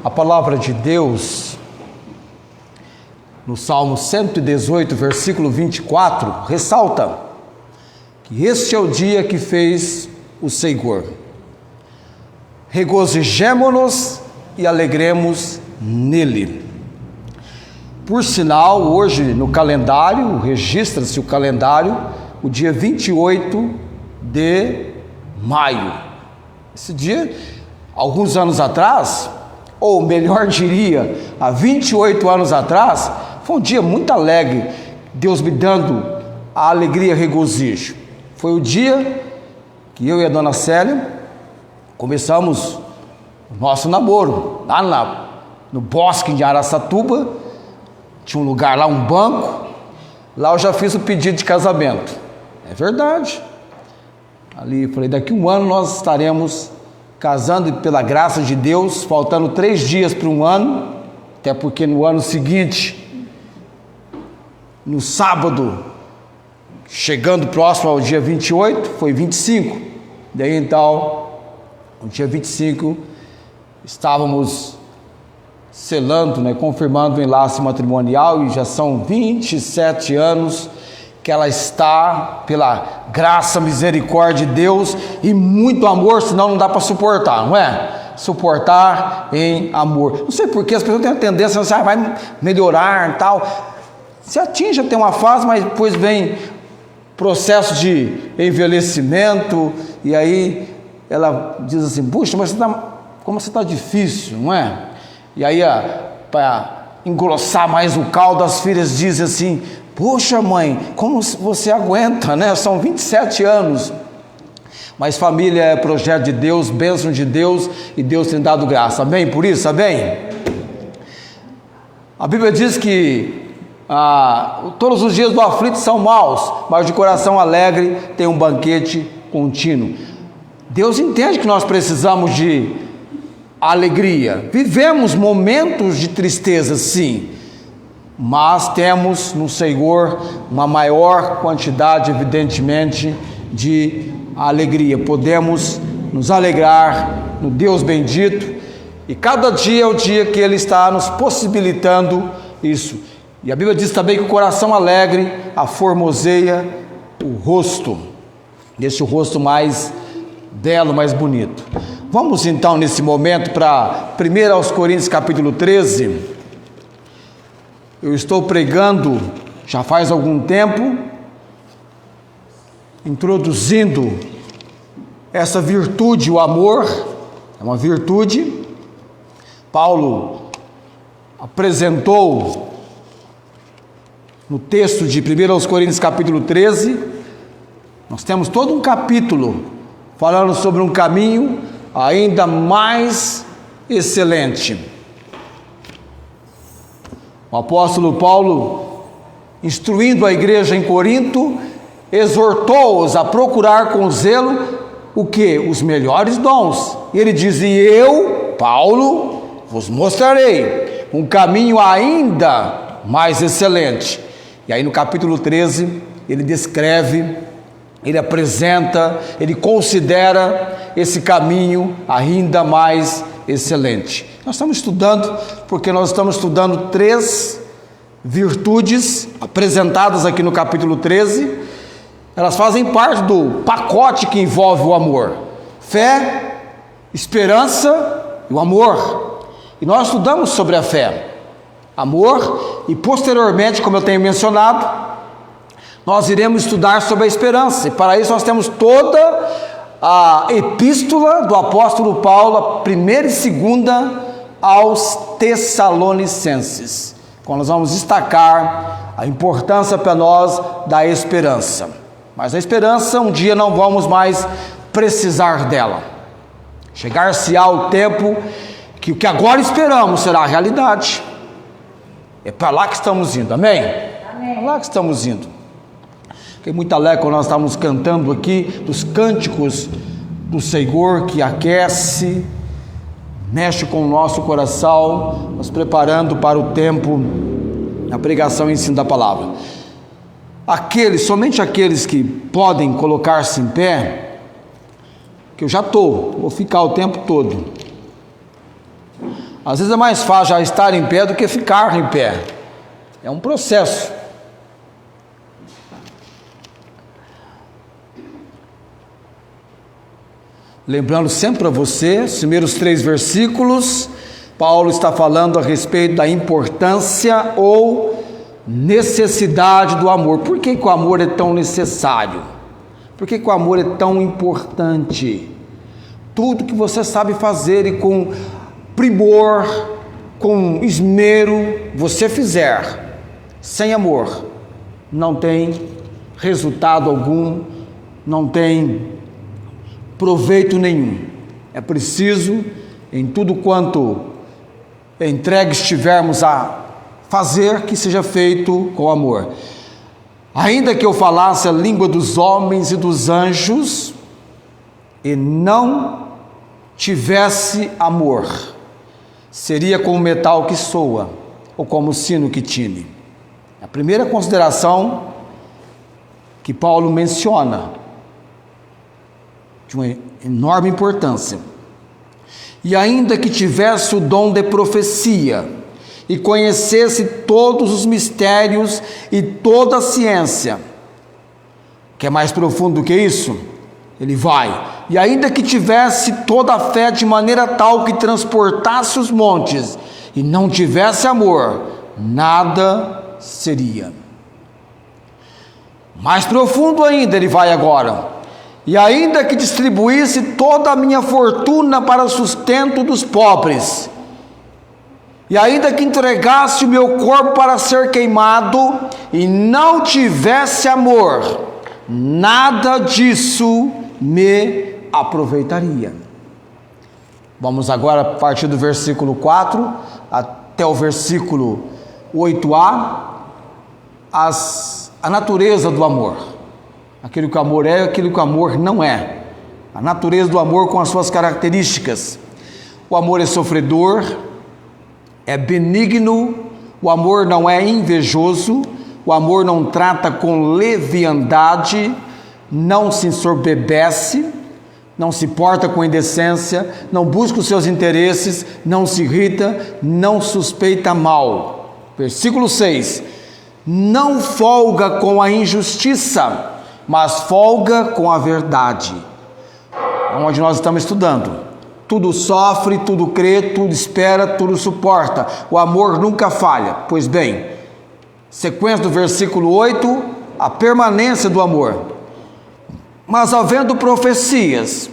A palavra de Deus, no Salmo 118, versículo 24, ressalta que este é o dia que fez o Senhor. Regozijemo-nos e alegremos nele. Por sinal, hoje no calendário, registra-se o calendário, o dia 28 de maio. Esse dia, alguns anos atrás, ou melhor diria, há 28 anos atrás, foi um dia muito alegre, Deus me dando a alegria e regozijo. Foi o dia que eu e a dona Célia começamos o nosso namoro, lá no bosque de Araçatuba. Tinha um lugar lá, um banco, lá eu já fiz o pedido de casamento. É verdade. Ali falei, daqui a um ano nós estaremos casando, e pela graça de Deus, faltando 3 dias para um ano, até porque no ano seguinte, no sábado, chegando próximo ao dia 28, foi 25, daí então, no dia 25, estávamos selando, confirmando o enlace matrimonial, e já são 27 anos que ela está, pela graça, misericórdia de Deus e muito amor, senão não dá para suportar, não é? Suportar em amor. Não sei porque as pessoas têm a tendência a dizer, vai melhorar e tal. Se atinge até uma fase, mas depois vem processo de envelhecimento, e aí ela diz assim, puxa, mas como você está difícil, não é? E aí, para engrossar mais o caldo, as filhas dizem assim, poxa mãe, como você aguenta, né? São 27 anos. Mas família é projeto de Deus, bênção de Deus, e Deus tem dado graça, amém? Por isso, amém? A Bíblia diz que todos os dias do aflito são maus, mas de coração alegre tem um banquete contínuo. Deus entende que nós precisamos de alegria. Vivemos momentos de tristeza, sim, mas temos no Senhor uma maior quantidade, evidentemente, de alegria. Podemos nos alegrar no Deus bendito, e cada dia é o dia que Ele está nos possibilitando isso. E a Bíblia diz também que o coração alegre aformoseia o rosto, deixa o rosto mais belo, mais bonito. Vamos então nesse momento para 1 aos Coríntios capítulo 13. Eu estou pregando já faz algum tempo, introduzindo essa virtude, o amor, é uma virtude. Paulo apresentou no texto de 1 aos Coríntios capítulo 13, nós temos todo um capítulo falando sobre um caminho ainda mais excelente. O apóstolo Paulo, instruindo a igreja em Corinto, exortou-os a procurar com zelo o que? Os melhores dons. E ele diz, e eu, Paulo, vos mostrarei um caminho ainda mais excelente. E aí no capítulo 13, ele descreve, ele apresenta, ele considera esse caminho ainda mais excelente. Nós estamos estudando, porque nós estamos estudando 3 virtudes apresentadas aqui no capítulo 13, elas fazem parte do pacote que envolve o amor: fé, esperança e o amor. E nós estudamos sobre a fé, amor, e posteriormente, como eu tenho mencionado, nós iremos estudar sobre a esperança, e para isso nós temos toda a epístola do apóstolo Paulo, a 1ª e 2ª aos Tessalonicenses, quando nós vamos destacar a importância para nós da esperança. Mas a esperança, um dia não vamos mais precisar dela. Chegar-se-á o tempo que o que agora esperamos será a realidade. É para lá que estamos indo, amém? Amém. Para lá que estamos indo. Fiquei muito alegre quando nós estávamos cantando aqui dos cânticos do Senhor, que aquece, mexe com o nosso coração, nos preparando para o tempo da pregação e ensino da palavra. Somente aqueles que podem colocar-se em pé, que eu já vou ficar o tempo todo. Às vezes é mais fácil já estar em pé do que ficar em pé. É um processo. Lembrando sempre para você, os primeiros 3 versículos, Paulo está falando a respeito da importância ou necessidade do amor. Por que o amor é tão necessário? Por que o amor é tão importante? Tudo que você sabe fazer e com primor, com esmero, você fizer, sem amor, não tem resultado algum, não tem proveito nenhum. É preciso, em tudo quanto entregue estivermos a fazer, que seja feito com amor. Ainda que eu falasse a língua dos homens e dos anjos e não tivesse amor, seria como metal que soa ou como sino que tine. A primeira consideração que Paulo menciona, de uma enorme importância. E ainda que tivesse o dom de profecia e conhecesse todos os mistérios e toda a ciência, que é mais profundo do que isso, ele vai. E ainda que tivesse toda a fé de maneira tal que transportasse os montes e não tivesse amor, nada seria. Mais profundo ainda ele vai agora. E ainda que distribuísse toda a minha fortuna para o sustento dos pobres, e ainda que entregasse o meu corpo para ser queimado, e não tivesse amor, nada disso me aproveitaria. Vamos agora a partir do versículo 4 até o versículo 8a, a natureza do amor. Aquilo que o amor é, aquilo que o amor não é. A natureza do amor com as suas características. O amor é sofredor, é benigno, o amor não é invejoso, o amor não trata com leviandade, não se ensoberbece, não se porta com indecência, não busca os seus interesses, não se irrita, não suspeita mal. Versículo 6. Não folga com a injustiça, mas folga com a verdade. Onde nós estamos estudando. Tudo sofre, tudo crê, tudo espera, tudo suporta. O amor nunca falha. Pois bem, sequência do versículo 8, a permanência do amor. Mas havendo profecias,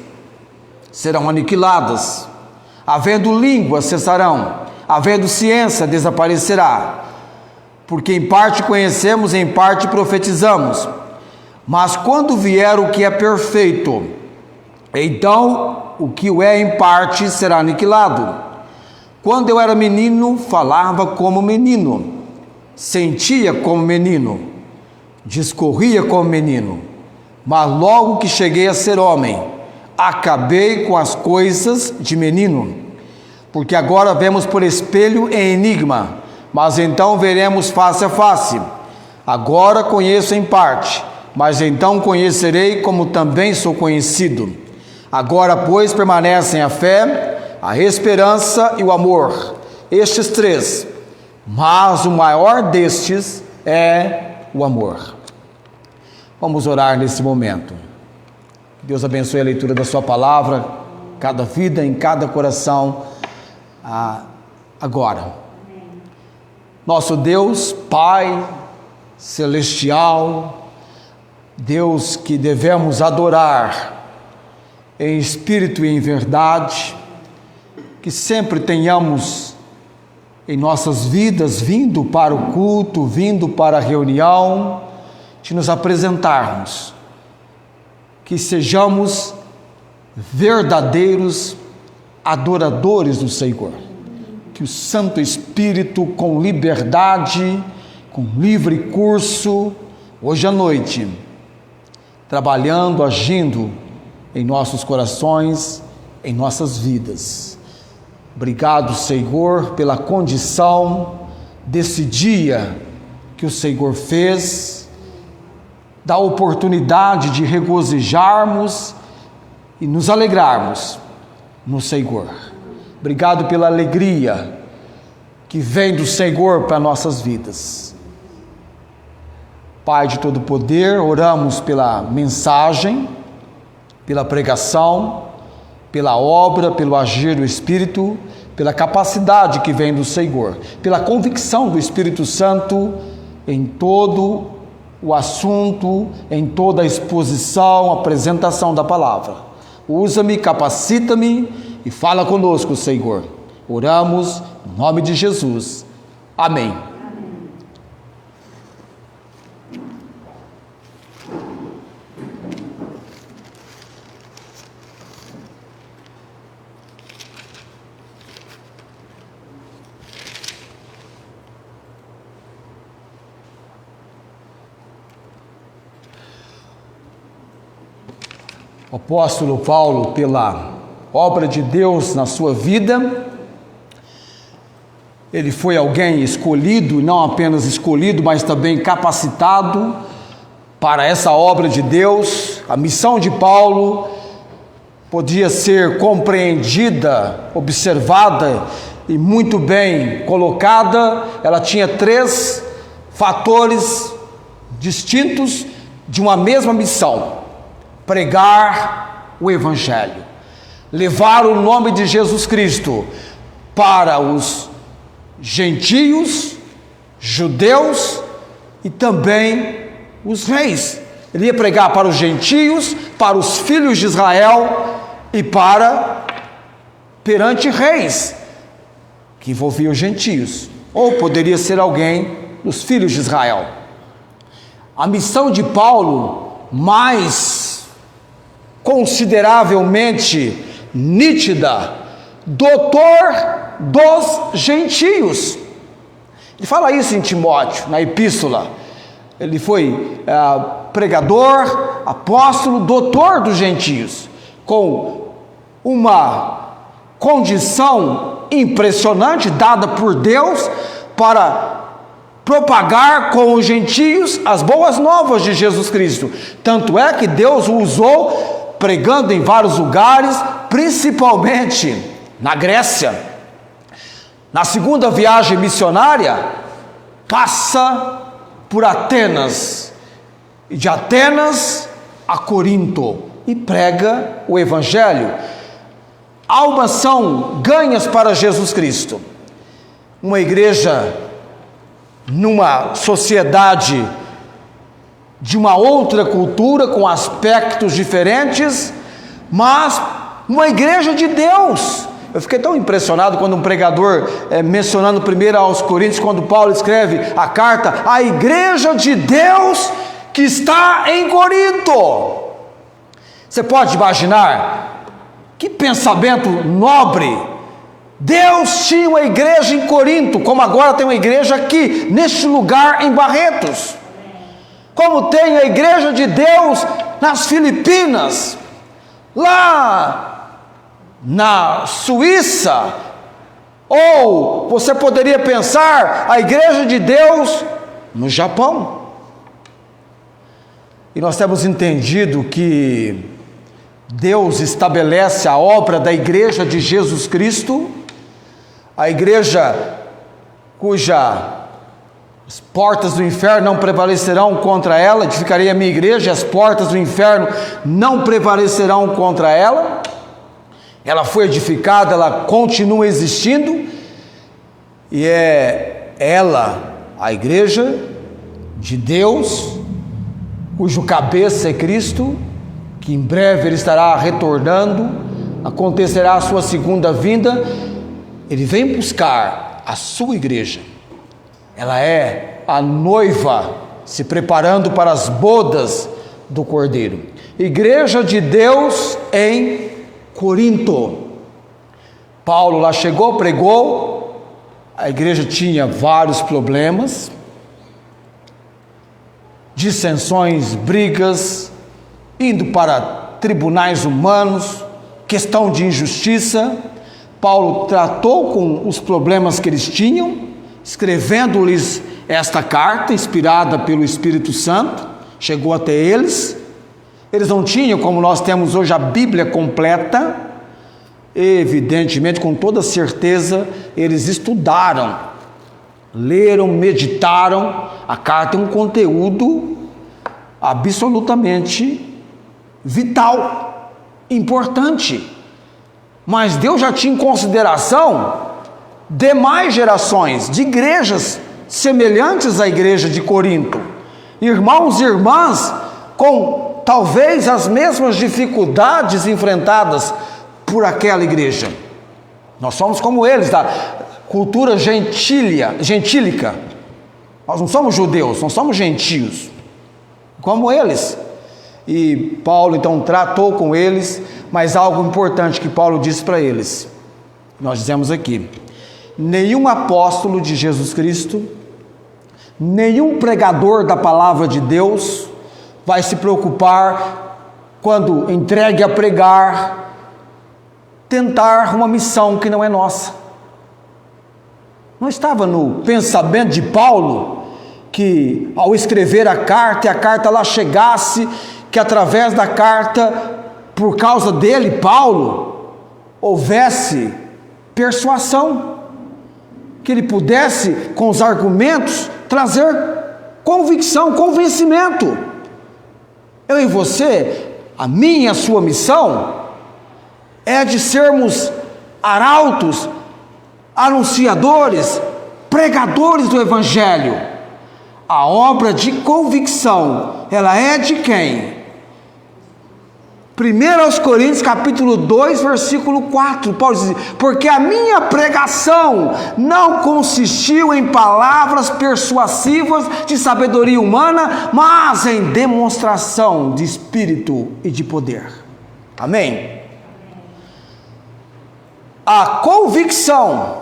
serão aniquiladas. Havendo línguas, cessarão. Havendo ciência, desaparecerá. Porque em parte conhecemos, em parte profetizamos. Mas quando vier o que é perfeito, então o que o é em parte será aniquilado. Quando eu era menino, falava como menino, sentia como menino, discorria como menino. Mas logo que cheguei a ser homem, acabei com as coisas de menino. Porque agora vemos por espelho em enigma, mas então veremos face a face. Agora conheço em parte, mas então conhecerei como também sou conhecido. Agora, pois, permanecem a fé, a esperança e o amor, estes 3, mas o maior destes é o amor. Vamos orar nesse momento. Deus abençoe a leitura da sua palavra, cada vida, em cada coração, agora. Nosso Deus, Pai celestial, Deus que devemos adorar em espírito e em verdade, que sempre tenhamos em nossas vidas vindo para o culto, vindo para a reunião, de nos apresentarmos, que sejamos verdadeiros adoradores do Senhor, que o Santo Espírito, com liberdade, com livre curso, hoje à noite, trabalhando, agindo em nossos corações, em nossas vidas. Obrigado, Senhor, pela condição desse dia que o Senhor fez, da oportunidade de regozijarmos e nos alegrarmos no Senhor. Obrigado pela alegria que vem do Senhor para nossas vidas. Pai de todo poder, oramos pela mensagem, pela pregação, pela obra, pelo agir do Espírito, pela capacidade que vem do Senhor, pela convicção do Espírito Santo em todo o assunto, em toda a exposição, apresentação da palavra. Usa-me, capacita-me e fala conosco, Senhor. Oramos em nome de Jesus. Amém. O apóstolo Paulo, pela obra de Deus na sua vida, ele foi alguém escolhido, não apenas escolhido, mas também capacitado para essa obra de Deus. A missão de Paulo podia ser compreendida, observada e muito bem colocada. Ela tinha 3 fatores distintos de uma mesma missão: pregar o Evangelho, levar o nome de Jesus Cristo para os gentios, judeus e também os reis. Ele ia pregar para os gentios, para os filhos de Israel e perante reis, que envolviam os gentios, ou poderia ser alguém dos filhos de Israel. A missão de Paulo, mais consideravelmente nítida: doutor dos gentios. Ele fala isso em Timóteo, na epístola. Ele foi pregador, apóstolo, doutor dos gentios, com uma condição impressionante dada por Deus para propagar com os gentios as boas novas de Jesus Cristo. Tanto é que Deus o usou pregando em vários lugares, principalmente na Grécia. Na segunda viagem missionária, passa por Atenas, e de Atenas a Corinto, e prega o Evangelho. Almas são ganhas para Jesus Cristo. Uma igreja numa sociedade de uma outra cultura, com aspectos diferentes, mas uma igreja de Deus. Eu fiquei tão impressionado quando um pregador, mencionando primeiro aos Coríntios, quando Paulo escreve a carta à igreja de Deus que está em Corinto. Você pode imaginar que pensamento nobre. Deus tinha uma igreja em Corinto, como agora tem uma igreja aqui, neste lugar em Barretos. Como tem a igreja de Deus nas Filipinas, lá na Suíça, ou você poderia pensar a igreja de Deus no Japão. E nós temos entendido que Deus estabelece a obra da igreja de Jesus Cristo, a igreja cuja as portas do inferno não prevalecerão contra ela. Edificarei a minha igreja, as portas do inferno não prevalecerão contra ela. Ela foi edificada, ela continua existindo, e é ela, a igreja de Deus, cujo cabeça é Cristo, que em breve Ele estará retornando, acontecerá a sua segunda vinda. Ele vem buscar a sua igreja. Ela é a noiva se preparando para as bodas do Cordeiro. Igreja de Deus em Corinto. Paulo lá chegou, pregou. A igreja tinha vários problemas, dissensões, brigas, indo para tribunais humanos, questão de injustiça. Paulo tratou com os problemas que eles tinham, escrevendo-lhes esta carta, inspirada pelo Espírito Santo. Chegou até eles. Eles não tinham, como nós temos hoje, a Bíblia completa, Evidentemente, com toda certeza, eles estudaram, leram, meditaram. A carta é um conteúdo absolutamente vital, importante. Mas Deus já tinha em consideração demais gerações de igrejas semelhantes à igreja de Corinto, irmãos e irmãs com talvez as mesmas dificuldades enfrentadas por aquela igreja. Nós somos como eles, da cultura gentílica. Nós não somos judeus, nós somos gentios, como eles. E Paulo então tratou com eles, mas algo importante que Paulo disse para eles, nós dizemos aqui: nenhum apóstolo de Jesus Cristo, nenhum pregador da palavra de Deus vai se preocupar, quando entregue a pregar, tentar uma missão que não é nossa. Não estava no pensamento de Paulo que, ao escrever a carta, e a carta lá chegasse, que através da carta, por causa dele, Paulo, houvesse persuasão, que ele pudesse, com os argumentos, trazer convicção, convencimento. Eu e você, a minha e a sua missão é de sermos arautos, anunciadores, pregadores do Evangelho. A obra de convicção, ela é de quem? 1 Coríntios capítulo 2, versículo 4, Paulo diz: porque a minha pregação não consistiu em palavras persuasivas de sabedoria humana, mas em demonstração de espírito e de poder. Amém? A convicção,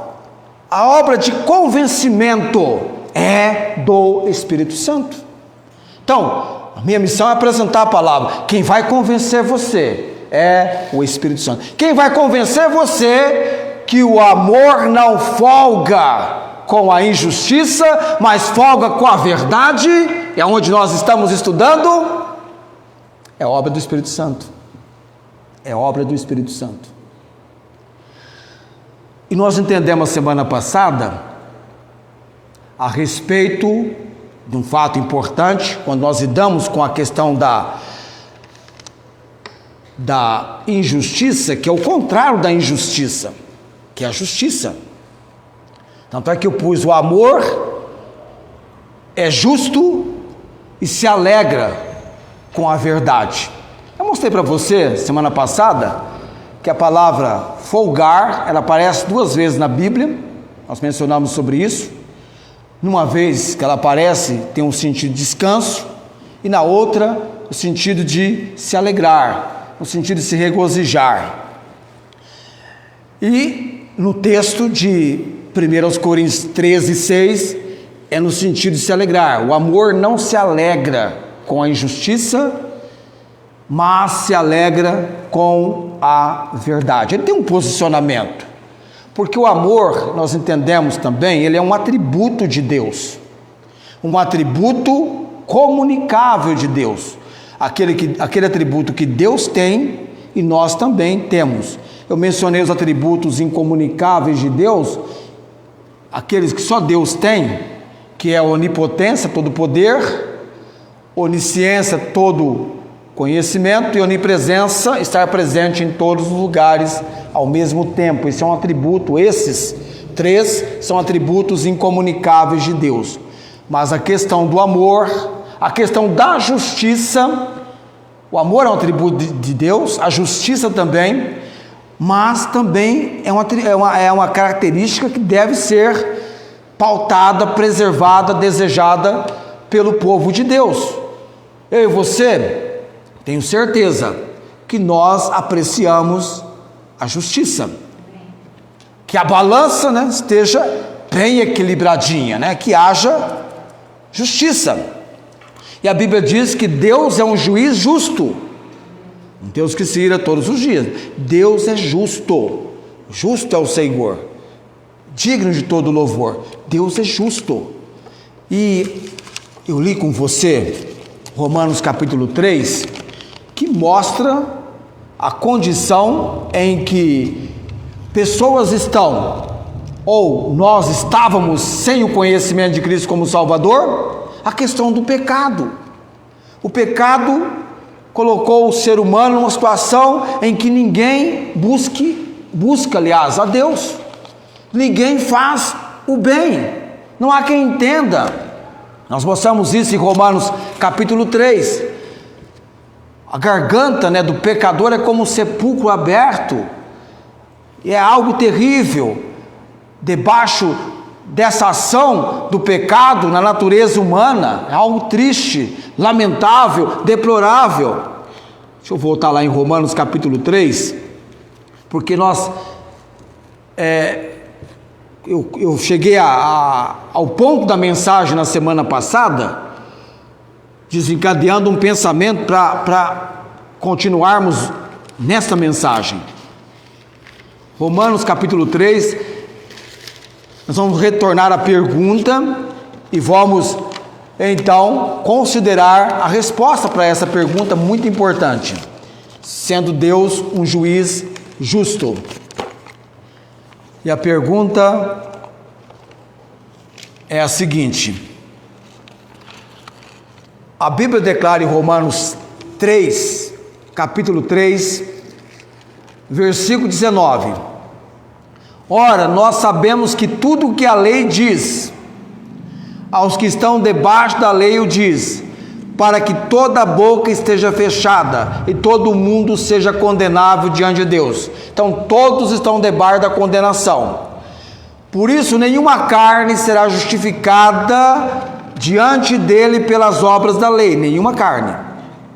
a obra de convencimento é do Espírito Santo. Então, a minha missão é apresentar a palavra. Quem vai convencer você é o Espírito Santo. Quem vai convencer você que o amor não folga com a injustiça, mas folga com a verdade, é onde nós estamos estudando, é obra do Espírito Santo. É obra do Espírito Santo. E nós entendemos semana passada a respeito de um fato importante, quando nós lidamos com a questão da injustiça, que é o contrário da injustiça, que é a justiça. Tanto é que eu pus: o amor é justo e se alegra com a verdade. Eu mostrei para você semana passada que a palavra folgar, ela aparece 2 vezes na Bíblia, nós mencionamos sobre isso. Numa vez que ela aparece, tem um sentido de descanso, e na outra, o sentido de se alegrar, o sentido de se regozijar. E no texto de 1 Coríntios 13, 6, é no sentido de se alegrar. O amor não se alegra com a injustiça, mas se alegra com a verdade. Ele tem um posicionamento. Porque o amor, nós entendemos também, ele é um atributo de Deus, um atributo comunicável de Deus, aquele atributo que Deus tem e nós também temos. Eu mencionei os atributos incomunicáveis de Deus, aqueles que só Deus tem, que é a onipotência, todo poder, onisciência, todo conhecimento, e onipresença, estar presente em todos os lugares ao mesmo tempo. Esse é um atributo, esses 3 são atributos incomunicáveis de Deus. Mas a questão do amor, a questão da justiça, o amor é um atributo de Deus, a justiça também, mas também é uma característica que deve ser pautada, preservada, desejada pelo povo de Deus. Eu e você, tenho certeza que nós apreciamos a justiça, que a balança, esteja bem equilibradinha, que haja justiça. E a Bíblia diz que Deus é um juiz justo, um Deus que se ira todos os dias. Deus é justo, justo é o Senhor, digno de todo louvor. Deus é justo. E eu li com você Romanos capítulo 3, que mostra a condição em que pessoas estão, ou nós estávamos sem o conhecimento de Cristo como Salvador? A questão do pecado. O pecado colocou o ser humano numa situação em que ninguém busca, aliás, a Deus. Ninguém faz o bem. Não há quem entenda. Nós mostramos isso em Romanos capítulo 3. A garganta, do pecador é como um sepulcro aberto. E é algo terrível. Debaixo dessa ação do pecado na natureza humana, é algo triste, lamentável, deplorável. Deixa eu voltar lá em Romanos capítulo 3, porque eu cheguei ao ponto da mensagem na semana passada, desencadeando um pensamento para continuarmos nesta mensagem. Romanos capítulo 3, nós vamos retornar à pergunta e vamos então considerar a resposta para essa pergunta muito importante, sendo Deus um juiz justo. E a pergunta é a seguinte: a Bíblia declara em Romanos 3, capítulo 3, versículo 19: ora, nós sabemos que tudo o que a lei diz, aos que estão debaixo da lei o diz, para que toda boca esteja fechada e todo mundo seja condenável diante de Deus. Então todos estão debaixo da condenação. Por isso nenhuma carne será justificada diante dele pelas obras da lei. Nenhuma carne.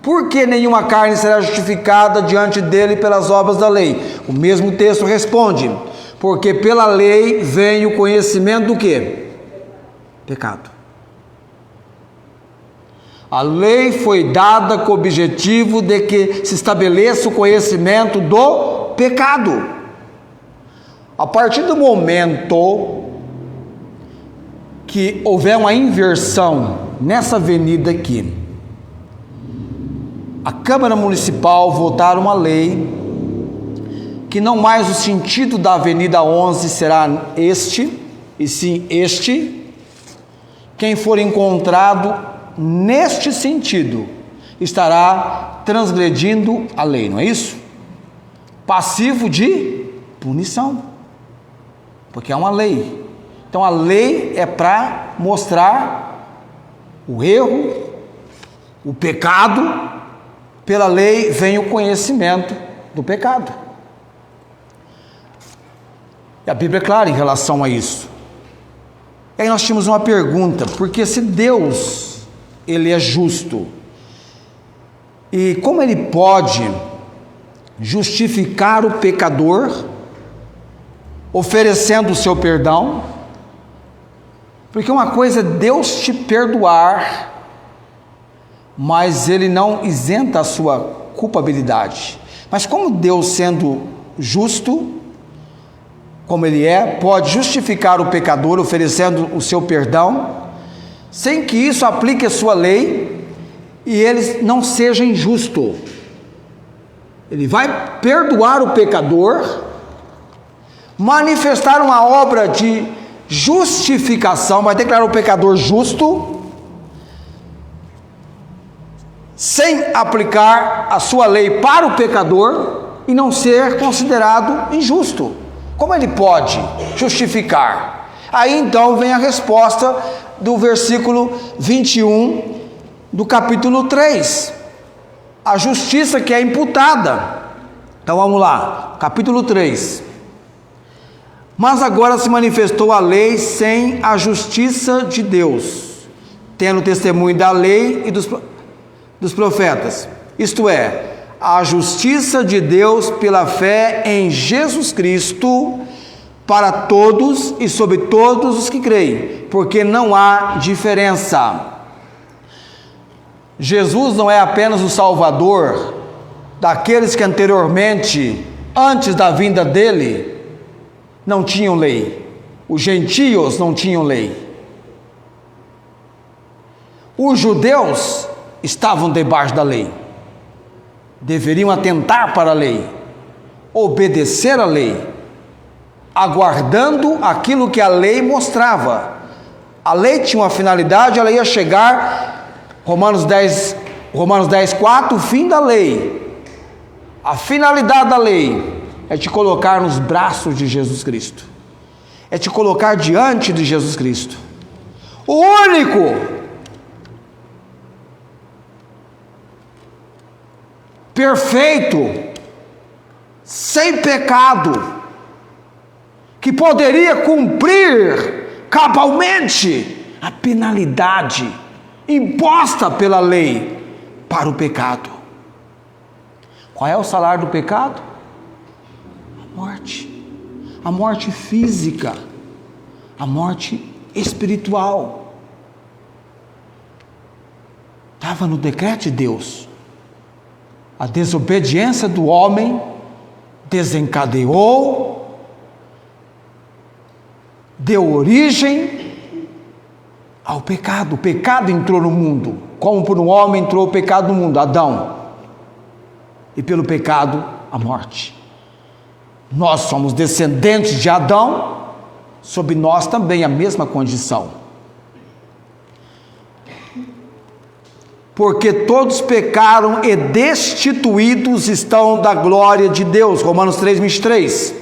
Por que nenhuma carne será justificada diante dele pelas obras da lei? O mesmo texto responde: porque pela lei vem o conhecimento do quê? Pecado. A lei foi dada com o objetivo de que se estabeleça o conhecimento do pecado. A partir do momento que houver uma inversão nessa avenida aqui, a Câmara Municipal votaram uma lei que não mais o sentido da Avenida 11 será este, e sim este. Quem for encontrado neste sentido estará transgredindo a lei, não é isso? Passivo de punição, porque é uma lei. Então a lei é para mostrar o erro, o pecado. Pela lei vem o conhecimento do pecado. E a Bíblia é clara em relação a isso. E aí nós tínhamos uma pergunta: porque se Deus, Ele é justo, e como Ele pode justificar o pecador, oferecendo o seu perdão? Porque uma coisa é Deus te perdoar, mas Ele não isenta a sua culpabilidade. Mas como Deus, sendo justo, como Ele é, pode justificar o pecador oferecendo o seu perdão, sem que isso aplique a sua lei e Ele não seja injusto? Ele vai perdoar o pecador, manifestar uma obra de justificação, vai declarar o pecador justo, sem aplicar a sua lei para o pecador e não ser considerado injusto. Como Ele pode justificar? Aí então vem a resposta do versículo 21 do capítulo 3. A justiça que é imputada. Então vamos lá, capítulo 3. Mas agora se manifestou a lei sem a justiça de Deus, tendo testemunho da lei e dos profetas, isto é, a justiça de Deus pela fé em Jesus Cristo, para todos e sobre todos os que creem, porque não há diferença. Jesus não é apenas o Salvador daqueles que anteriormente, antes da vinda dele, não tinham lei. Os gentios não tinham lei. Os judeus estavam debaixo da lei, deveriam atentar para a lei, obedecer a lei. aguardando aquilo que a lei mostrava. A lei tinha uma finalidade, ela ia chegar, Romanos 10, 4, o fim da lei. A finalidade da lei é te colocar nos braços de Jesus Cristo, é te colocar diante de Jesus Cristo, o único, perfeito, sem pecado, que poderia cumprir cabalmente a penalidade imposta pela lei para o pecado. Qual é o salário do pecado? A morte física, a morte espiritual. Estava no decreto de Deus. A desobediência do homem desencadeou, deu origem ao pecado. O pecado entrou no mundo, como por um homem entrou o pecado no mundo, Adão, e pelo pecado a morte. Nós somos descendentes de Adão, sob nós também a mesma condição. Porque todos pecaram e destituídos estão da glória de Deus. Romanos 3:23.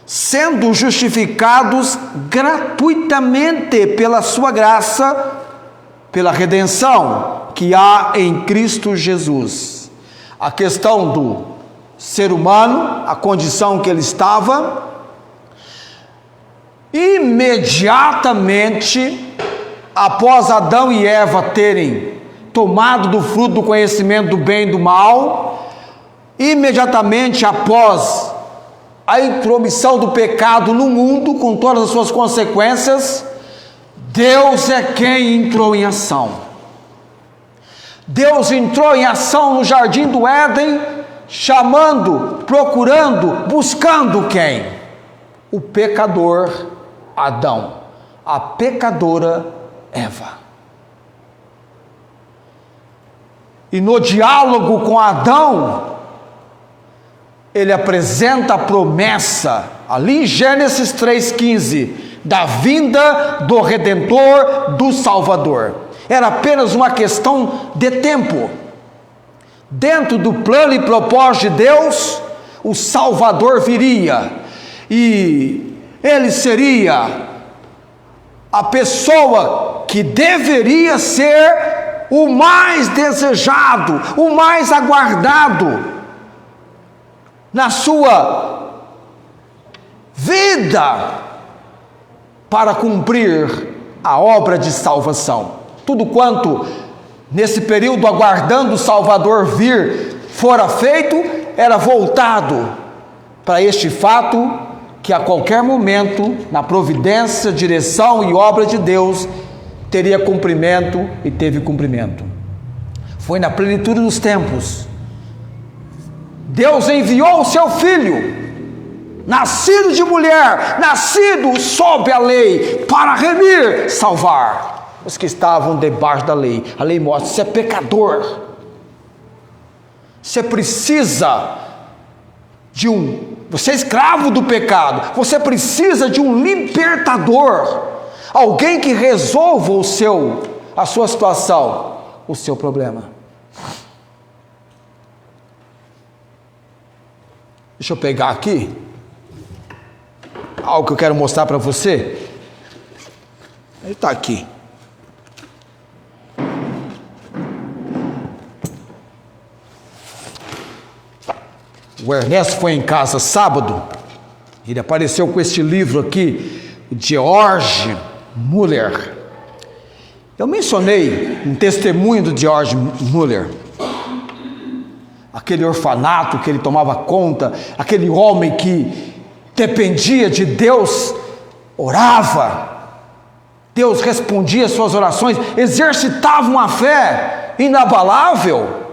Sendo justificados gratuitamente pela sua graça, pela redenção que há em Cristo Jesus. A questão do ser humano, a condição que ele estava, imediatamente após Adão e Eva terem tomado do fruto do conhecimento do bem e do mal, imediatamente após a intromissão do pecado no mundo, com todas as suas consequências, Deus é quem entrou em ação. Deus entrou em ação no jardim do Éden, chamando, procurando, buscando quem? O pecador Adão, a pecadora Eva. E no diálogo com Adão, ele apresenta a promessa, ali em Gênesis 3,15, da vinda do Redentor, do Salvador. Era apenas uma questão de tempo. Dentro do plano e propósito de Deus, o Salvador viria, e ele seria a pessoa que deveria ser o mais desejado, o mais aguardado na sua vida para cumprir a obra de salvação. Tudo quanto nesse período aguardando o Salvador vir fora feito, era voltado para este fato que a qualquer momento, na providência, direção e obra de Deus, teria cumprimento e teve cumprimento. Foi na plenitude dos tempos. Deus enviou o seu Filho, nascido de mulher, nascido sob a lei, para remir, salvar os que estavam debaixo da lei. A lei mostra: você é pecador, você precisa você é escravo do pecado, você precisa de um libertador, alguém que resolva a sua situação, o seu problema. Deixa eu pegar aqui algo que eu quero mostrar para você. Ele está aqui. O Ernesto foi em casa sábado, ele apareceu com este livro aqui, George Muller. Eu mencionei um testemunho do George Muller, aquele orfanato que ele tomava conta, aquele homem que dependia de Deus, orava, Deus respondia às suas orações, exercitava uma fé inabalável.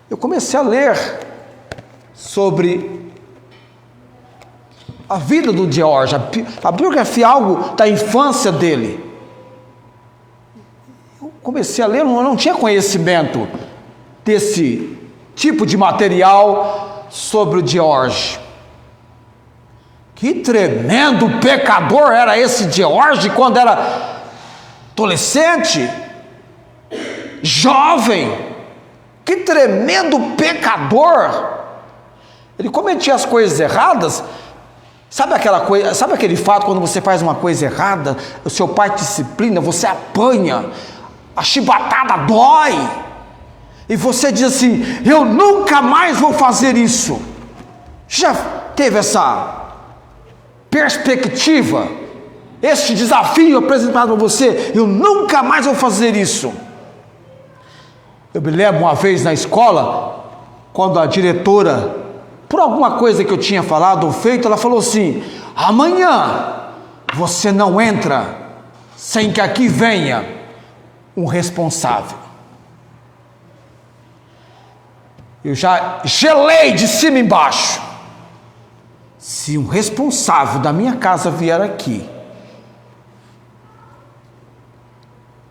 Eu comecei a ler sobre a vida do George, a biografia, algo da infância dele. Eu comecei a ler, eu não tinha conhecimento desse tipo de material, sobre o George. Que tremendo pecador era esse George quando era adolescente, jovem. Que tremendo pecador. Ele cometia as coisas erradas. Sabe aquela coisa, sabe aquele fato quando você faz uma coisa errada, o seu pai te disciplina, você apanha, a chibatada dói, e você diz assim: eu nunca mais vou fazer isso. Já teve essa perspectiva, este desafio apresentado para você? Eu nunca mais vou fazer isso. Eu me lembro uma vez na escola, quando a diretora, por alguma coisa que eu tinha falado ou feito, ela falou assim: amanhã você não entra sem que aqui venha um responsável. Eu já gelei de cima embaixo. Se um responsável da minha casa vier aqui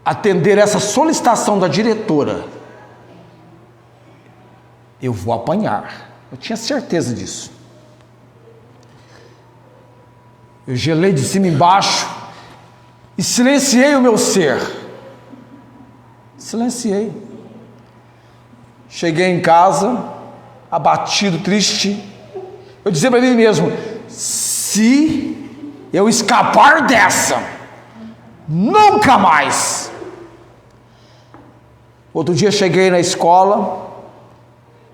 atender essa solicitação da diretora, eu vou apanhar. Eu tinha certeza disso. Eu gelei de cima embaixo e silenciei o meu ser. Silenciei. Cheguei em casa, abatido, triste. Eu dizia para mim mesmo: se eu escapar dessa, nunca mais. Outro dia cheguei na escola,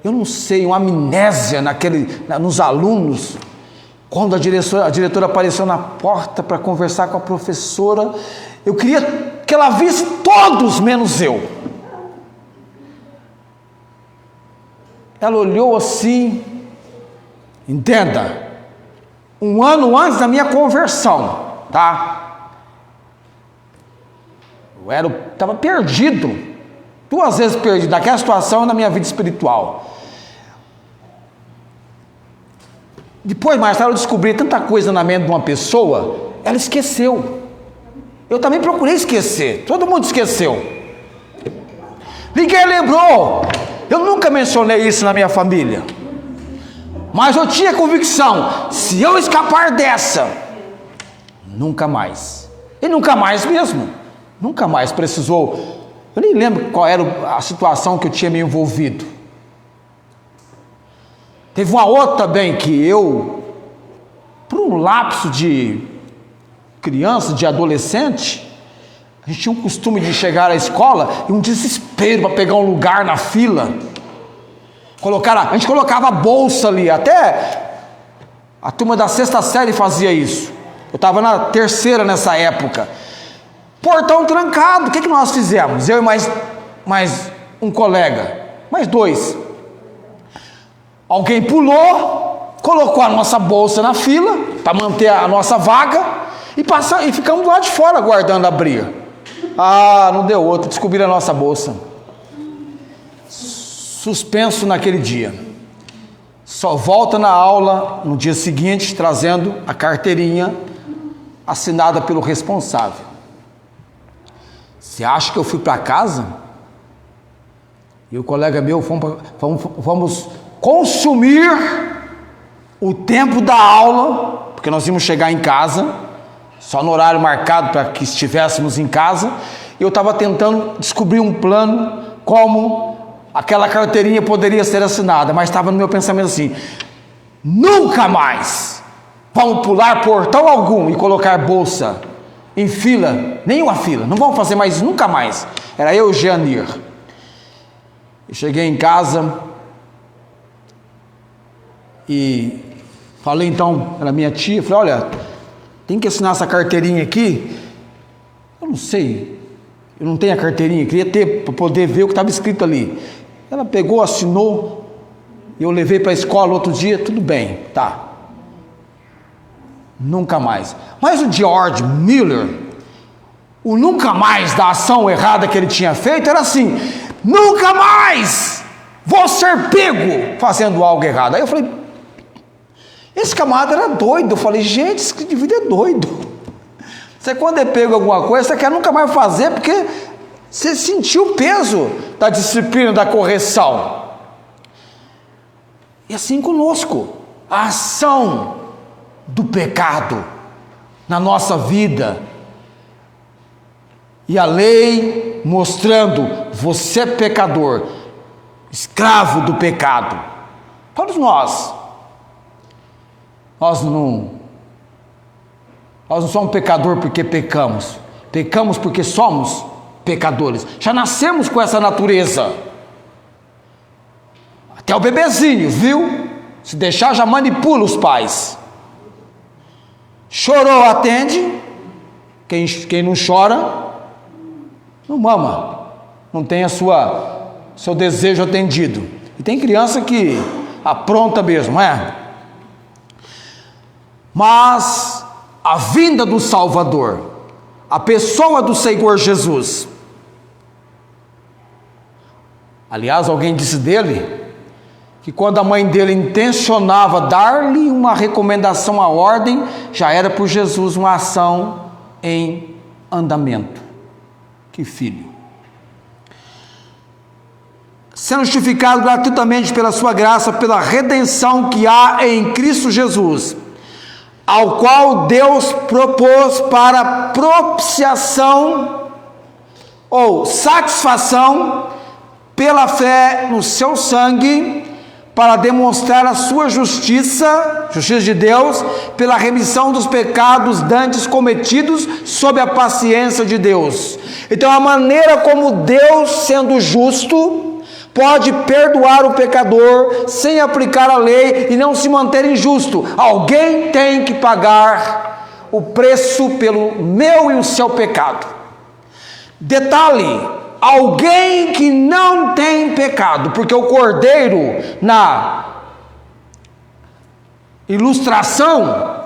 eu não sei, uma amnésia nos alunos. Quando a diretora apareceu na porta para conversar com a professora, eu queria que ela visse todos menos eu. Ela olhou assim, entenda, um ano antes da minha conversão, tá? Eu estava perdido, 2 vezes perdido, naquela situação na minha vida espiritual. Depois, mais tarde, eu descobri tanta coisa na mente de uma pessoa, ela esqueceu. Eu também procurei esquecer, todo mundo esqueceu. Ninguém lembrou. Eu nunca mencionei isso na minha família. Mas eu tinha convicção: se eu escapar dessa, nunca mais. E nunca mais mesmo. Nunca mais precisou. Eu nem lembro qual era a situação que eu tinha me envolvido. Teve uma outra também que eu, por um lapso de criança, de adolescente, a gente tinha um costume de chegar à escola e um desespero para pegar um lugar na fila. A gente colocava a bolsa ali, até a turma da 6ª série fazia isso. Eu estava na 3ª nessa época. Portão trancado, o que nós fizemos? Eu e mais um colega, mais 2. Alguém pulou, colocou a nossa bolsa na fila, para manter a nossa vaga, e ficamos lá de fora aguardando abrir. Ah, não deu outro, descobriram a nossa bolsa. Suspenso naquele dia. Só volta na aula no dia seguinte, trazendo a carteirinha assinada pelo responsável. Você acha que eu fui para casa? E o colega meu, vamos consumir o tempo da aula, porque nós íamos chegar em casa, só no horário marcado para que estivéssemos em casa, e eu estava tentando descobrir um plano como aquela carteirinha poderia ser assinada, mas estava no meu pensamento assim: nunca mais vamos pular portão algum e colocar bolsa em fila, nenhuma fila, não vamos fazer mais, nunca mais. Era eu e o Jeanir. Eu cheguei em casa e falei então para minha tia, falei: olha, tem que assinar essa carteirinha aqui. Eu não sei, eu não tenho a carteirinha, queria ter para poder ver o que estava escrito ali. Ela pegou, assinou, e eu levei para a escola outro dia, tudo bem, tá. Nunca mais. Mas o George Miller, o nunca mais da ação errada que ele tinha feito era assim: nunca mais vou ser pego fazendo algo errado. Aí eu falei, esse camarada era doido. Eu falei, gente, esse indivíduo é doido. Você quando é pego alguma coisa, você quer nunca mais fazer, porque você sentiu o peso da disciplina, da correção. E assim conosco, a ação do pecado na nossa vida, e a lei mostrando: você é pecador, escravo do pecado. Todos nós não somos pecadores porque pecamos porque somos pecadores, já nascemos com essa natureza. Até o bebezinho, viu? Se deixar, já manipula os pais. Chorou, atende. Quem não chora, não mama, não tem seu desejo atendido. E tem criança que apronta mesmo, Mas a vinda do Salvador, a pessoa do Senhor Jesus. Aliás, alguém disse dele que quando a mãe dele intencionava dar-lhe uma recomendação à ordem, já era por Jesus uma ação em andamento. Que filho! Sendo justificado gratuitamente pela sua graça, pela redenção que há em Cristo Jesus, ao qual Deus propôs para propiciação ou satisfação pela fé no seu sangue, para demonstrar a sua justiça de Deus, pela remissão dos pecados dantes cometidos sob a paciência de Deus. Então, a maneira como Deus, sendo justo, pode perdoar o pecador sem aplicar a lei e não se manter injusto. Alguém tem que pagar o preço pelo meu e o seu pecado. Detalhe: alguém que não tem pecado, porque o cordeiro, na ilustração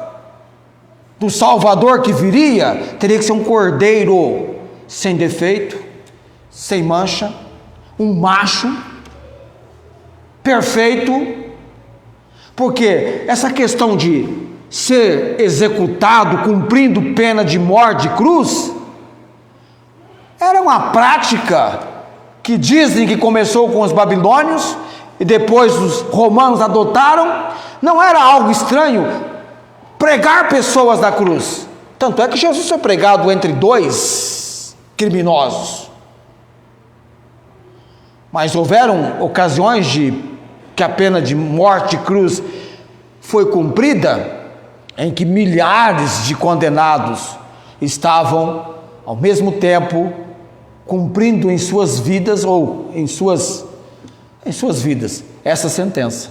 do Salvador que viria, teria que ser um cordeiro sem defeito, sem mancha, um macho perfeito, porque essa questão de ser executado, cumprindo pena de morte, de cruz, era uma prática que dizem que começou com os babilônios e depois os romanos adotaram. Não era algo estranho pregar pessoas na cruz. Tanto é que Jesus foi pregado entre dois criminosos. Mas houveram ocasiões que a pena de morte, cruz, foi cumprida, em que milhares de condenados estavam ao mesmo tempo cumprindo em suas vidas, ou em suas vidas, essa sentença.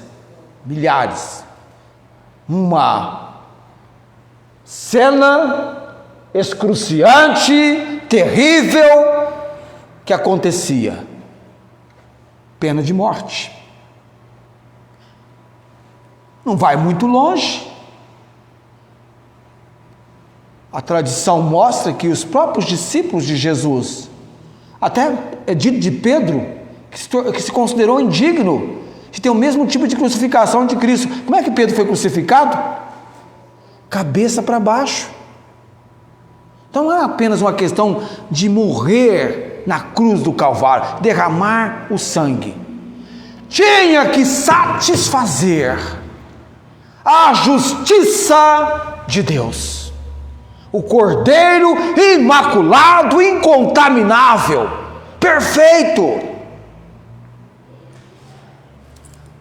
Milhares. Uma cena excruciante, terrível, que acontecia. Pena de morte. Não vai muito longe. A tradição mostra que os próprios discípulos de Jesus, até é dito de Pedro, que se considerou indigno de ter o mesmo tipo de crucificação de Cristo. Como é que Pedro foi crucificado? Cabeça para baixo. Então não é apenas uma questão de morrer na cruz do Calvário, derramar o sangue. Tinha que satisfazer a justiça de Deus. O Cordeiro imaculado, incontaminável, perfeito.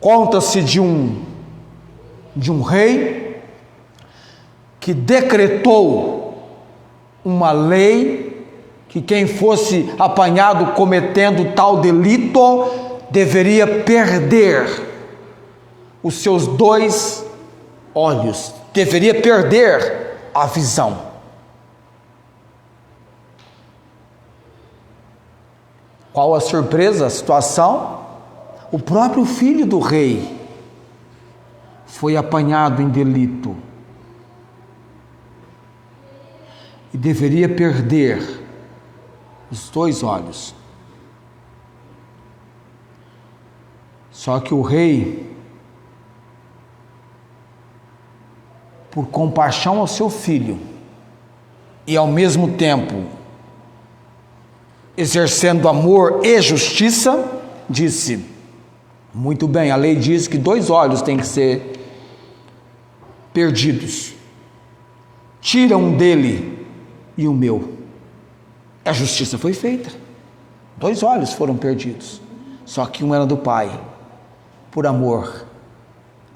Conta-se de um rei que decretou uma lei que quem fosse apanhado cometendo tal delito deveria perder os seus 2 olhos, deveria perder a visão. Qual a surpresa, a situação? O próprio filho do rei foi apanhado em delito e deveria perder os 2 olhos. Só que o rei, por compaixão ao seu filho e ao mesmo tempo exercendo amor e justiça, disse: Muito bem, a lei diz que 2 olhos têm que ser perdidos. Tira um dele e o meu. A justiça foi feita. 2 olhos foram perdidos. Só que um era do Pai, por amor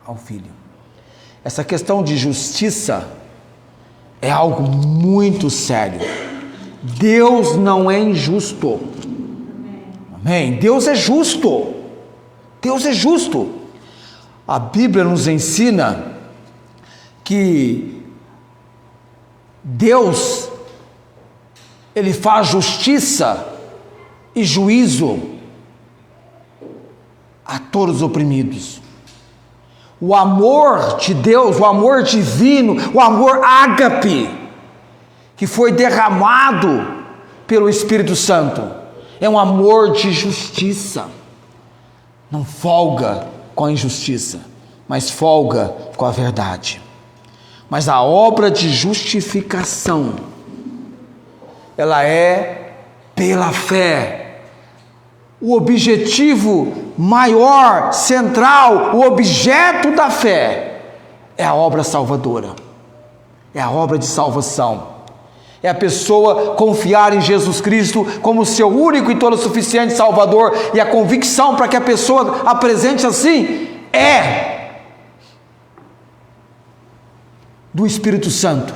ao Filho. Essa questão de justiça é algo muito sério. Deus não é injusto. Amém? Deus é justo. Deus é justo. A Bíblia nos ensina que Deus, Ele faz justiça e juízo a todos os oprimidos. O amor de Deus, o amor divino, o amor ágape, que foi derramado pelo Espírito Santo, é um amor de justiça. Não folga com a injustiça, mas folga com a verdade. Mas a obra de justificação, ela é pela fé. O objetivo maior, central, o objeto da fé é a obra salvadora, é a obra de salvação. É a pessoa confiar em Jesus Cristo como seu único e todo suficiente Salvador, e a convicção para que a pessoa apresente assim é do Espírito Santo.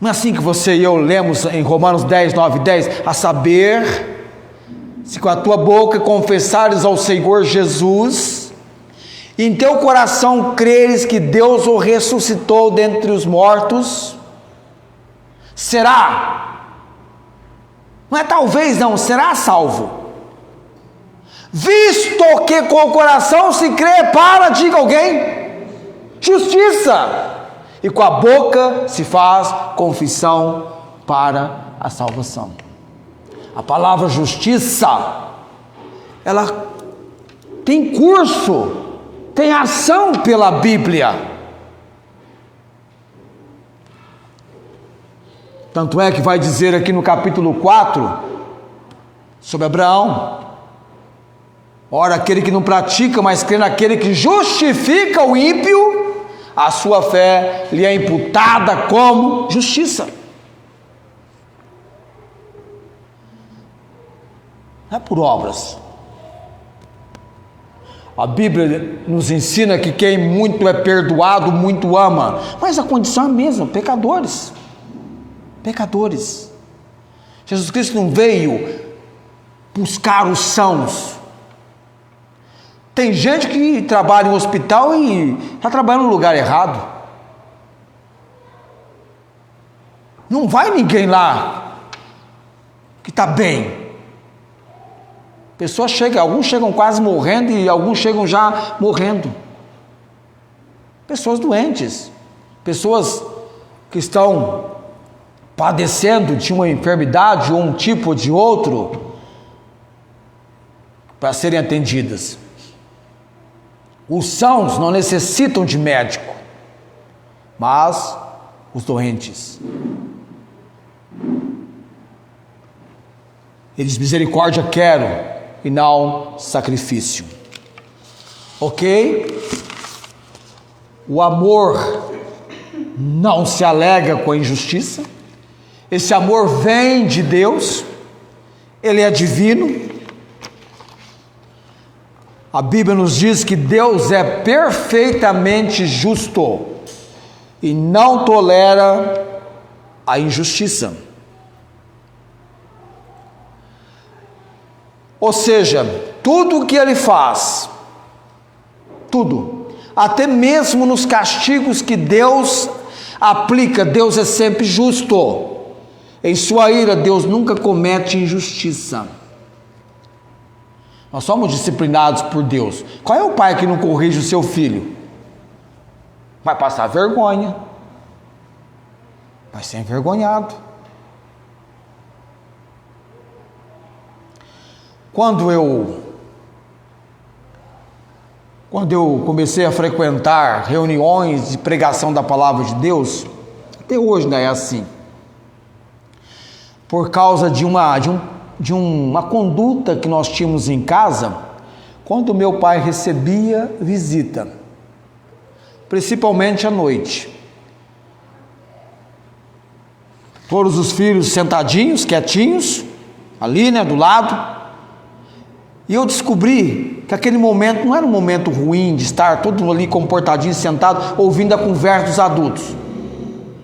Não é assim que você e eu lemos em Romanos 10, 9 e 10, a saber, se com a tua boca confessares ao Senhor Jesus, e em teu coração creres que Deus o ressuscitou dentre os mortos, será, não é talvez não, será salvo. Visto que com o coração se crê para, diga alguém, justiça, e com a boca se faz confissão para a salvação. A palavra justiça, ela tem curso, tem ação pela Bíblia. Tanto é que vai dizer aqui no capítulo 4, sobre Abraão: ora, aquele que não pratica, mas crê naquele que justifica o ímpio, a sua fé lhe é imputada como justiça. Não é por obras. A Bíblia nos ensina que quem muito é perdoado, muito ama, mas a condição é a mesma, pecadores. Pecadores. Jesus Cristo não veio buscar os sãos. Tem gente que trabalha em um hospital e está trabalhando no lugar errado. Não vai ninguém lá que está bem. Pessoas chegam, alguns chegam quase morrendo e alguns chegam já morrendo. Pessoas doentes, pessoas que estão padecendo de uma enfermidade ou um tipo ou de outro, para serem atendidas. Os sãos não necessitam de médico, mas os doentes. Eles misericórdia quero e não sacrifício. Ok? O amor não se alega com a injustiça. Esse amor vem de Deus, ele é divino. A Bíblia nos diz que Deus é perfeitamente justo e não tolera a injustiça. Ou seja, tudo o que ele faz, tudo, até mesmo nos castigos que Deus aplica, Deus é sempre justo. Em sua ira, Deus nunca comete injustiça. Nós somos disciplinados por Deus. Qual é o pai que não corrige o seu filho? Vai passar vergonha, vai ser envergonhado. Quando eu comecei a frequentar reuniões de pregação da palavra de Deus, até hoje ainda é assim, por causa de uma conduta que nós tínhamos em casa, quando meu pai recebia visita, principalmente à noite, todos os filhos sentadinhos, quietinhos, ali, do lado, e eu descobri que aquele momento não era um momento ruim de estar todo ali comportadinho, sentado, ouvindo a conversa dos adultos.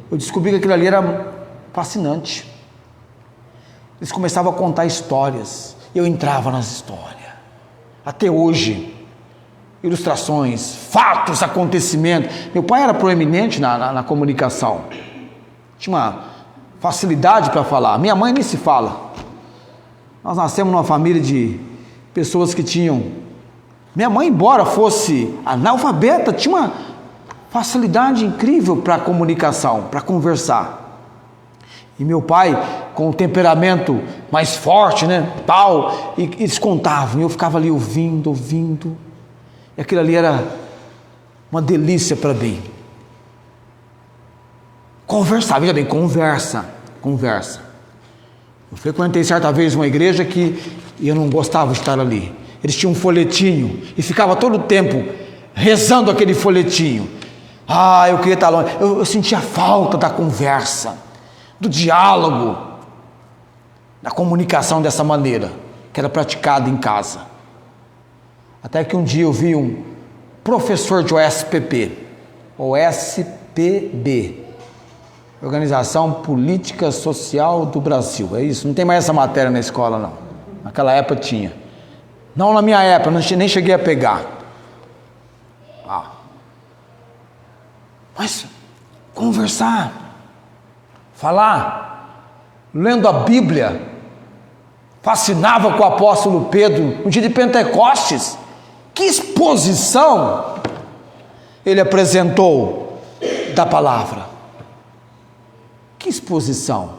Eu descobri que aquilo ali era fascinante. Eles começavam a contar histórias, eu entrava nas histórias. Até hoje, ilustrações, fatos, acontecimentos. Meu pai era proeminente na comunicação, tinha uma facilidade para falar. Minha mãe nem se fala. Nós nascemos numa família de pessoas que tinham... Minha mãe, embora fosse analfabeta, tinha uma facilidade incrível para a comunicação, para conversar. E meu pai, com o temperamento mais forte, tal, e eles contavam, e eu ficava ali ouvindo, e aquilo ali era uma delícia para mim. Conversar, veja bem, conversa. Eu frequentei certa vez uma igreja que eu não gostava de estar ali. Eles tinham um folhetinho, e ficava todo o tempo rezando aquele folhetinho. Eu queria estar longe, eu sentia falta da conversa, do diálogo, da comunicação dessa maneira, que era praticada em casa. Até que um dia eu vi um professor de OSPB, Organização Política Social do Brasil, é isso? Não tem mais essa matéria na escola, não. Naquela época tinha. Não na minha época, nem cheguei a pegar. Mas conversar, falar, lendo a Bíblia, fascinava com o apóstolo Pedro no dia de Pentecostes. Que exposição ele apresentou da palavra. Que exposição.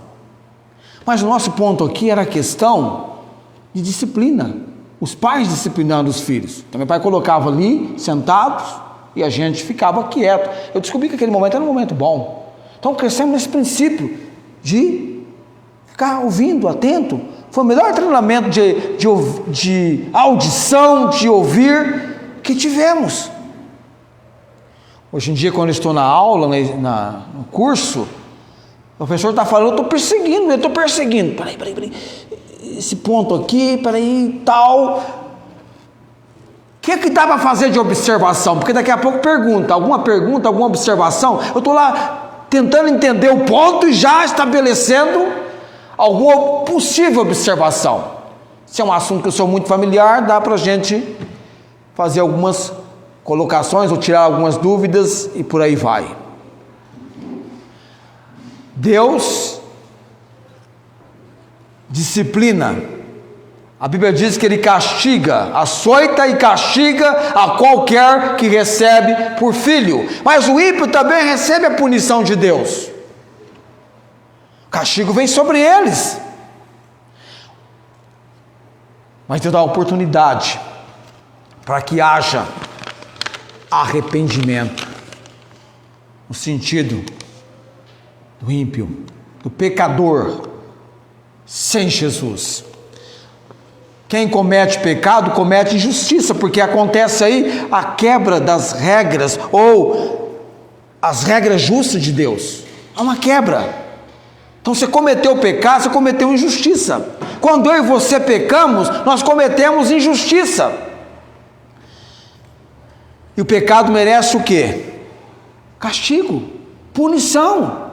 Mas o nosso ponto aqui era a questão de disciplina. Os pais disciplinando os filhos. Então meu pai colocava ali, sentados, e a gente ficava quieto. Eu descobri que aquele momento era um momento bom. Então crescemos nesse princípio de ficar ouvindo, atento. Foi o melhor treinamento de audição, de ouvir que tivemos. Hoje em dia, quando eu estou na aula, no curso, o professor está falando, eu estou perseguindo. Peraí. Esse ponto aqui, tal. O que dá para fazer de observação? Porque daqui a pouco alguma observação, eu estou lá tentando entender o ponto e já estabelecendo alguma possível observação. Se é um assunto que eu sou muito familiar, dá para a gente fazer algumas colocações ou tirar algumas dúvidas e por aí vai. Deus disciplina. A Bíblia diz que Ele castiga, açoita e castiga a qualquer que recebe por filho. Mas o ímpio também recebe a punição de Deus. O castigo vem sobre eles. Mas Deus dá oportunidade para que haja arrependimento, no sentido do ímpio, do pecador, sem Jesus. Quem comete pecado, comete injustiça, porque acontece aí a quebra das regras, ou as regras justas de Deus. Há uma quebra. Então você cometeu pecado, você cometeu injustiça. Quando eu e você pecamos, nós cometemos injustiça. E o pecado merece o quê? Castigo, punição.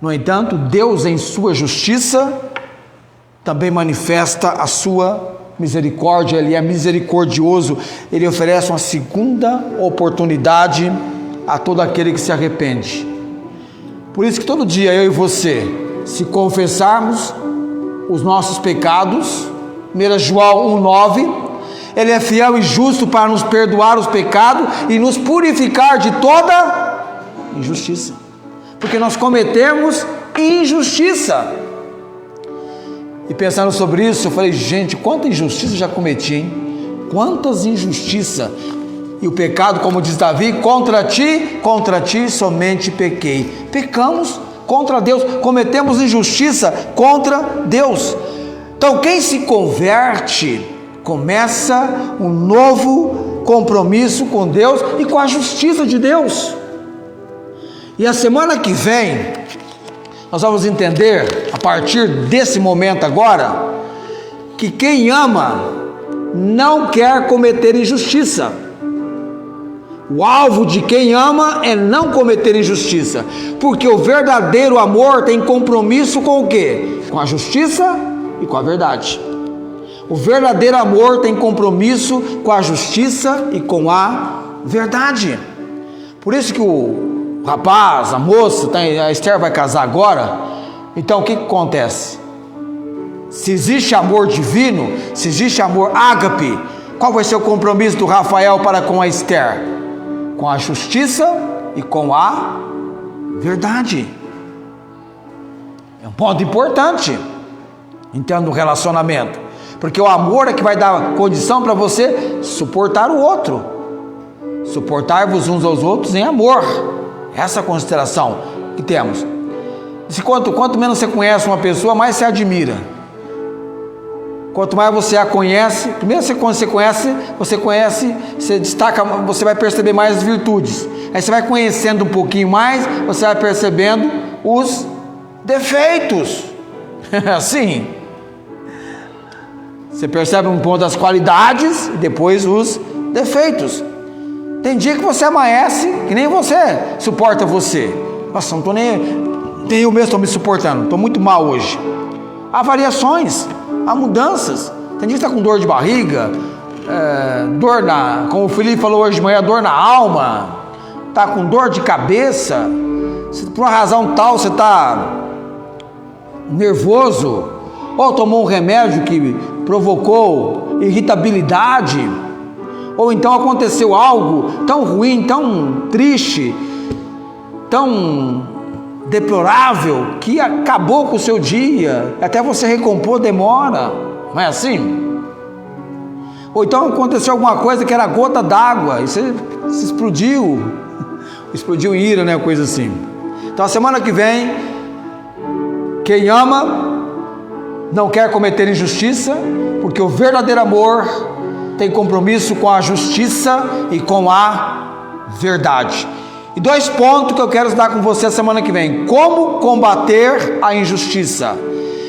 No entanto, Deus, em sua justiça, também manifesta a sua misericórdia. Ele é misericordioso, Ele oferece uma segunda oportunidade a todo aquele que se arrepende. Por isso que todo dia eu e você, se confessarmos os nossos pecados, 1 João 1,9, Ele é fiel e justo para nos perdoar os pecados e nos purificar de toda injustiça. Porque nós cometemos injustiça. E pensando sobre isso, eu falei, gente, quanta injustiça eu já cometi, hein? Quantas injustiças. E o pecado, como diz Davi, contra ti somente pequei. Pecamos contra Deus, cometemos injustiça contra Deus. Então, quem se converte, começa um novo compromisso com Deus e com a justiça de Deus. E a semana que vem, nós vamos entender, a partir desse momento agora, que quem ama não quer cometer injustiça. O alvo de quem ama é não cometer injustiça, porque o verdadeiro amor tem compromisso com o quê? Com a justiça e com a verdade. O verdadeiro amor tem compromisso com a justiça e com a verdade. Por isso que o rapaz, a moça, a Esther vai casar agora. Então o que acontece? Se existe amor divino, se existe amor ágape, qual vai ser o compromisso do Rafael para com a Esther? Com a justiça e com a verdade. É um ponto importante, entendo, no relacionamento, porque o amor é que vai dar condição para você suportar o outro, suportar-vos uns aos outros em amor. Essa essa consideração que temos. Quanto menos você conhece uma pessoa, mais você admira. Quanto mais você a conhece, primeiro quando você conhece, você destaca, você vai perceber mais as virtudes. Aí você vai conhecendo um pouquinho mais, você vai percebendo os defeitos. Assim, você percebe um ponto das qualidades e depois os defeitos. Tem dia que você amanhece que nem você suporta você. Nossa, não estou nem eu mesmo estou me suportando, estou muito mal hoje. Há variações, há mudanças. Tem dia que está com dor de barriga, como o Felipe falou hoje de manhã, dor na alma, está com dor de cabeça, por uma razão tal você está nervoso, ou tomou um remédio que provocou irritabilidade, ou então aconteceu algo tão ruim, tão triste, tão deplorável, que acabou com o seu dia, até você recompor demora, não é assim? Ou então aconteceu alguma coisa que era gota d'água, e você se explodiu em ira, né, coisa assim. Então a semana que vem, quem ama não quer cometer injustiça, porque o verdadeiro amor tem compromisso com a justiça e com a verdade. E 2 pontos que eu quero estudar com você a semana que vem: como combater a injustiça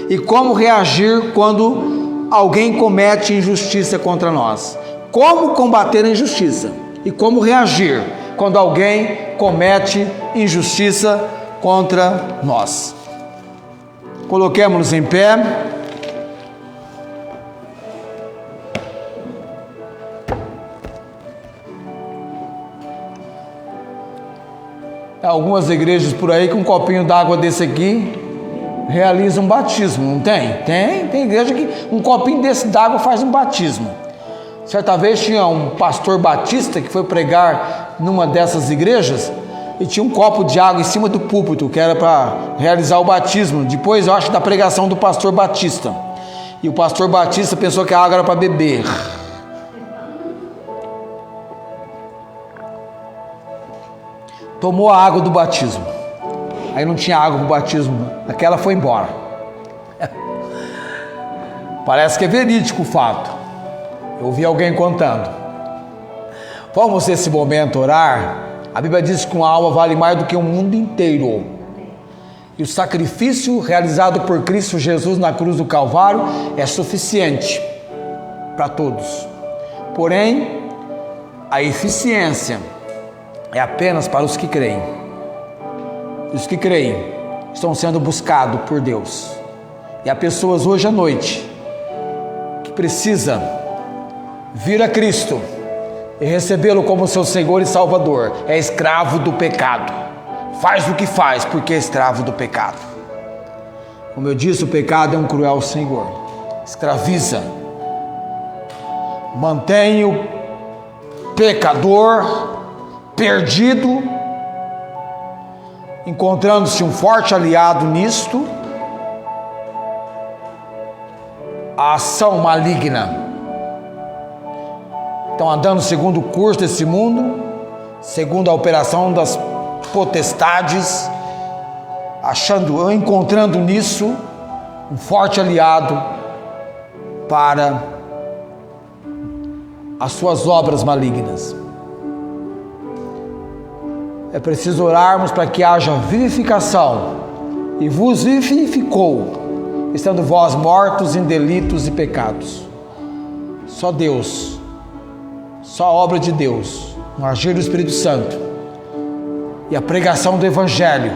e como reagir quando alguém comete injustiça contra nós. Como combater a injustiça e como reagir quando alguém comete injustiça contra nós. Coloquemos-nos em pé. Algumas igrejas por aí com um copinho d'água desse aqui realizam um batismo, não tem? Tem igreja que um copinho desse d'água faz um batismo. Certa vez tinha um pastor batista que foi pregar numa dessas igrejas e tinha um copo de água em cima do púlpito que era para realizar o batismo. Depois, eu acho, da pregação do pastor batista. E o pastor batista pensou que a água era para beber. Tomou a água do batismo. Aí não tinha água para o batismo. Aquela foi embora. Parece que é verídico o fato. Eu ouvi alguém contando. Vamos nesse momento orar. A Bíblia diz que uma alma vale mais do que o mundo inteiro. E o sacrifício realizado por Cristo Jesus na cruz do Calvário é suficiente para todos. Porém, a eficiência é apenas para os que creem. Os que creem estão sendo buscados por Deus. E há pessoas hoje à noite que precisam vir a Cristo e recebê-lo como seu Senhor e Salvador. É escravo do pecado. Faz o que faz porque é escravo do pecado. Como eu disse, o pecado é um cruel senhor. Escraviza. Mantém o pecador perdido, encontrando-se um forte aliado nisto, a ação maligna. Estão andando segundo o curso desse mundo, segundo a operação das potestades, encontrando nisso um forte aliado para as suas obras malignas. É preciso orarmos para que haja vivificação, e vos vivificou, estando vós mortos em delitos e pecados. Só Deus, só a obra de Deus, no agir do Espírito Santo e a pregação do Evangelho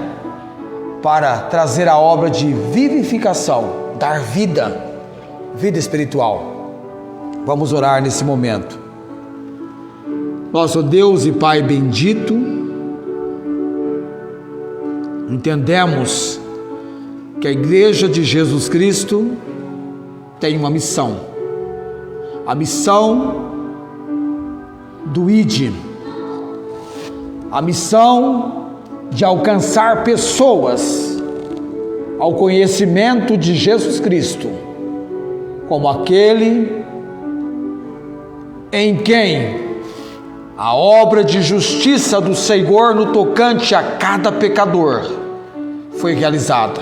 para trazer a obra de vivificação, dar vida espiritual. Vamos orar nesse momento. Nosso Deus e Pai bendito, entendemos que a Igreja de Jesus Cristo tem uma missão. A missão do ID. A missão de alcançar pessoas ao conhecimento de Jesus Cristo, como aquele em quem a obra de justiça do Senhor no tocante a cada pecador foi realizada.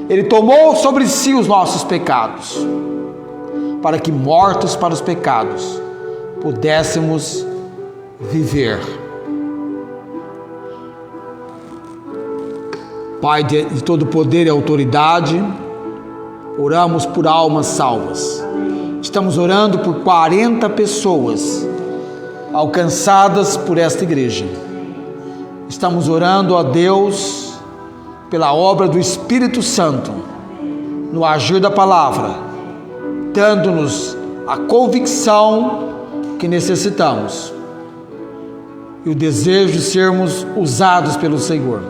Ele tomou sobre si os nossos pecados, para que, mortos para os pecados, pudéssemos viver. Pai de todo poder e autoridade, oramos por almas salvas. Estamos orando por 40 pessoas alcançadas por esta igreja. Estamos orando a Deus pela obra do Espírito Santo, no agir da palavra, dando-nos a convicção que necessitamos e o desejo de sermos usados pelo Senhor.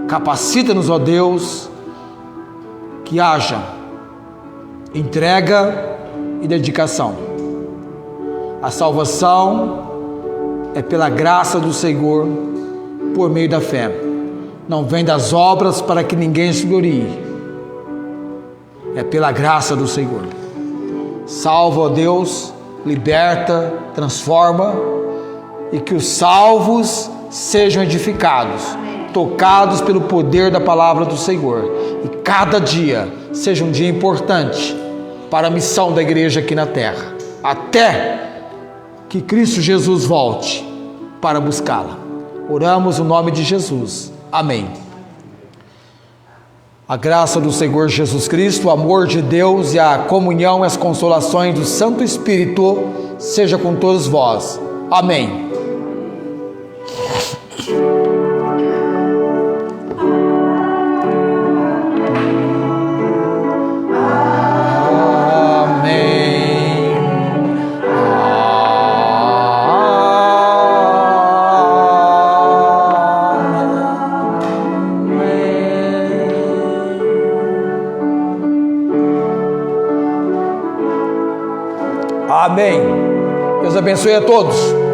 Capacita-nos, ó Deus, que haja entrega e dedicação. A salvação é pela graça do Senhor, por meio da fé. Não vem das obras para que ninguém se glorie. É pela graça do Senhor. Salva, ó Deus, liberta, transforma, e que os salvos sejam edificados, tocados pelo poder da palavra do Senhor, e cada dia seja um dia importante para a missão da igreja aqui na terra, até que Cristo Jesus volte para buscá-la. Oramos no nome de Jesus. Amém. A graça do Senhor Jesus Cristo, o amor de Deus e a comunhão e as consolações do Santo Espírito seja com todos vós. Amém. Amém. Deus abençoe a todos.